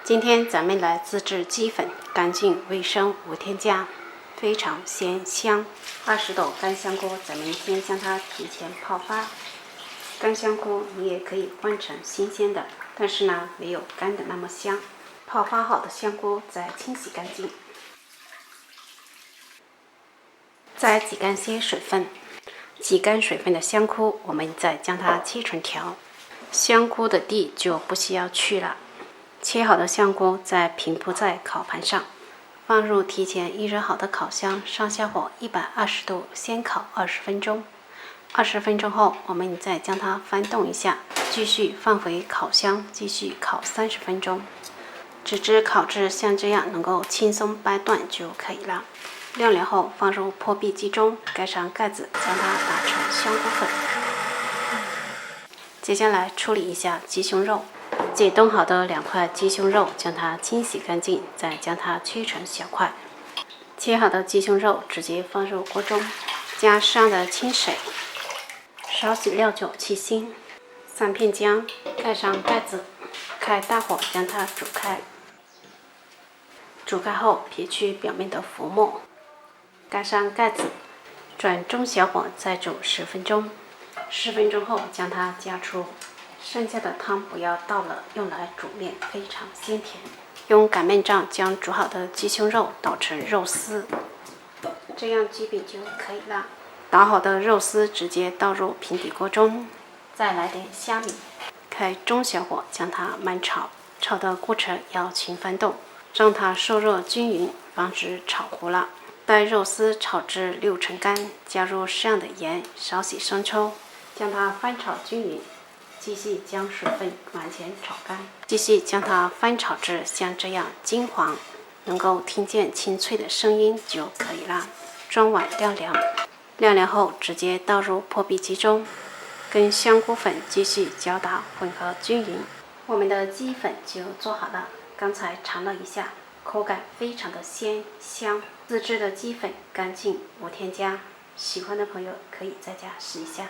今天咱们来自制鸡粉，干净卫生，无添加，非常鲜香。20度干香菇，咱们先将它提前泡发。干香菇你也可以换成新鲜的，但是呢，没有干的那么香。泡发好的香菇再清洗干净，再挤干些水分。挤干水分的香菇，我们再将它切成条。香菇的蒂就不需要去了。切好的香菇再平铺在烤盘上，放入提前预热好的烤箱，上下火120度，先烤20分钟。20分钟后，我们再将它翻动一下，继续放回烤箱，继续烤30分钟，直至烤至像这样能够轻松掰断就可以了。晾凉后放入破壁机中，盖上盖子，将它打成香菇粉。接下来处理一下鸡胸肉。解冻好的2块鸡胸肉，将它清洗干净，再将它切成小块。切好的鸡胸肉直接放入锅中，加适量的清水，少许料酒去腥，3片姜，盖上盖子，开大火将它煮开。煮开后撇去表面的浮沫，盖上盖子，转中小火再煮10分钟。10分钟后将它夹出。剩下的汤不要倒了，用来煮面，非常鲜甜。用擀面杖将煮好的鸡胸肉捣成肉丝，这样鸡饼就可以了。捣好的肉丝直接倒入平底锅中，再来点虾米，开中小火将它慢炒，炒的过程要勤翻动，让它受热均匀，防止炒糊了。待肉丝炒至6成干，加入适量的盐，少许生抽，将它翻炒均匀。继续将水分完全炒干，继续将它翻炒至像这样金黄，能够听见清脆的声音就可以了。装碗晾凉，晾凉后直接倒入破壁机中，跟香菇粉继续搅打混合均匀。我们的鸡粉就做好了，刚才尝了一下，口感非常的鲜香。自制的鸡粉干净无添加，喜欢的朋友可以在家试一下。